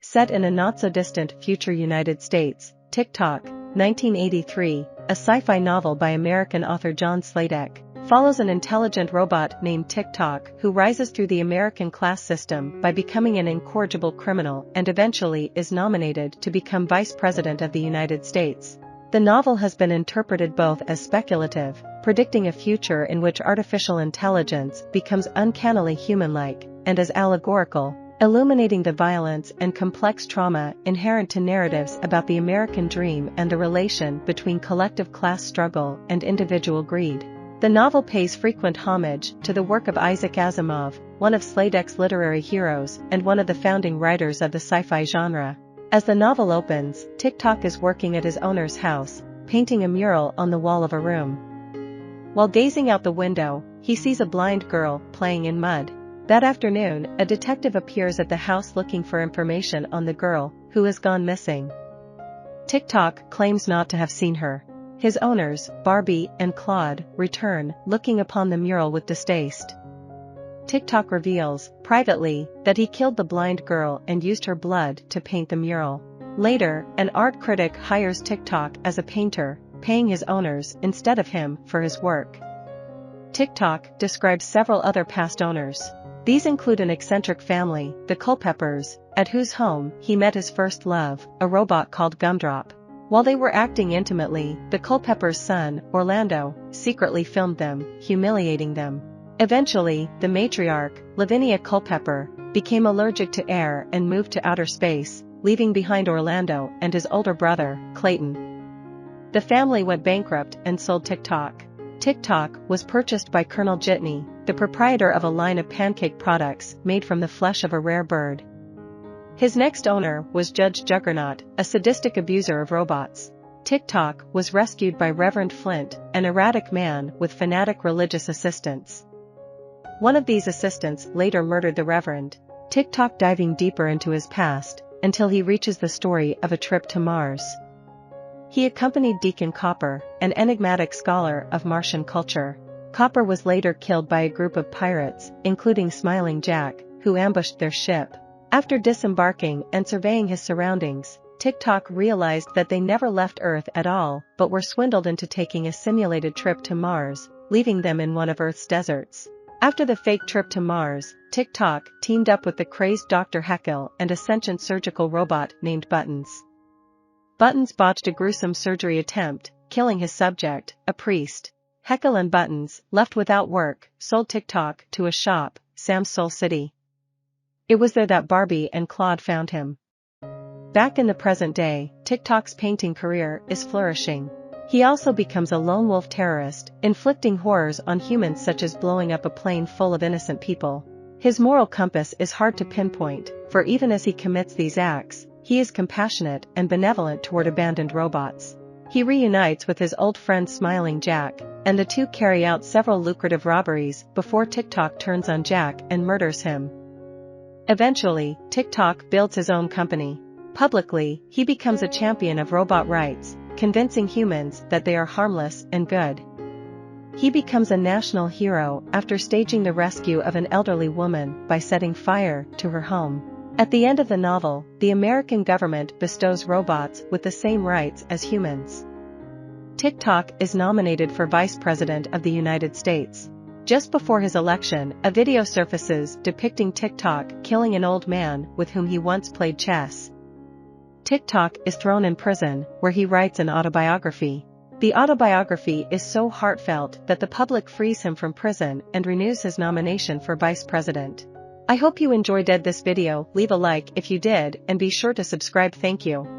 Set in a not-so-distant future United States, Tik-Tok, 1983, a sci-fi novel by American author John Sladek, follows an intelligent robot named Tik-Tok who rises through the American class system by becoming an incorrigible criminal and eventually is nominated to become Vice President of the United States. The novel has been interpreted both as speculative, predicting a future in which artificial intelligence becomes uncannily human-like, and as allegorical, illuminating the violence and complex trauma inherent to narratives about the American dream and the relation between collective class struggle and individual greed. The novel pays frequent homage to the work of Isaac Asimov, one of Sladek's literary heroes and one of the founding writers of the sci-fi genre. As the novel opens, Tik-Tok is working at his owner's house, painting a mural on the wall of a room. While gazing out the window, he sees a blind girl playing in mud. That afternoon, a detective appears at the house looking for information on the girl, who has gone missing. Tik-Tok claims not to have seen her. His owners, Barbie and Claude, return, looking upon the mural with distaste. Tik-Tok reveals, privately, that he killed the blind girl and used her blood to paint the mural. Later, an art critic hires Tik-Tok as a painter, paying his owners instead of him for his work. Tik-Tok describes several other past owners. These include an eccentric family, the Culpeppers, at whose home he met his first love, a robot called Gumdrop. While they were acting intimately, the Culpeppers' son, Orlando, secretly filmed them, humiliating them. Eventually, the matriarch, Lavinia Culpepper, became allergic to air and moved to outer space, leaving behind Orlando and his older brother, Clayton. The family went bankrupt and sold Tik-Tok. Tik-Tok was purchased by Colonel Jitney, the proprietor of a line of pancake products made from the flesh of a rare bird. His next owner was Judge Juggernaut, a sadistic abuser of robots. Tik-Tok was rescued by Reverend Flint, an erratic man with fanatic religious assistants. One of these assistants later murdered the Reverend. Tik-Tok diving deeper into his past, until he reaches the story of a trip to Mars. He accompanied Deacon Copper, an enigmatic scholar of Martian culture. Copper was later killed by a group of pirates, including Smiling Jack, who ambushed their ship. After disembarking and surveying his surroundings, Tik-Tok realized that they never left Earth at all but were swindled into taking a simulated trip to Mars, leaving them in one of Earth's deserts. After the fake trip to Mars, Tik-Tok teamed up with the crazed Dr. Heckel and a sentient surgical robot named Buttons. Buttons botched a gruesome surgery attempt, killing his subject, a priest. Heckel and Buttons, left without work, sold Tik-Tok to a shop, Sam's Soul City. It was there that Barbie and Claude found him. Back in the present day, Tik-Tok's painting career is flourishing. He also becomes a lone wolf terrorist, inflicting horrors on humans such as blowing up a plane full of innocent people. His moral compass is hard to pinpoint, for even as he commits these acts, he is compassionate and benevolent toward abandoned robots. He reunites with his old friend Smiling Jack, and the two carry out several lucrative robberies before Tik-Tok turns on Jack and murders him. Eventually, Tik-Tok builds his own company. Publicly, he becomes a champion of robot rights, convincing humans that they are harmless and good. He becomes a national hero after staging the rescue of an elderly woman by setting fire to her home. At the end of the novel, the American government bestows robots with the same rights as humans. Tik-Tok is nominated for Vice President of the United States. Just before his election, a video surfaces depicting Tik-Tok killing an old man with whom he once played chess. Tik-Tok is thrown in prison, where he writes an autobiography. The autobiography is so heartfelt that the public frees him from prison and renews his nomination for Vice President. I hope you enjoyed this video. Leave a like if you did and be sure to subscribe. Thank you.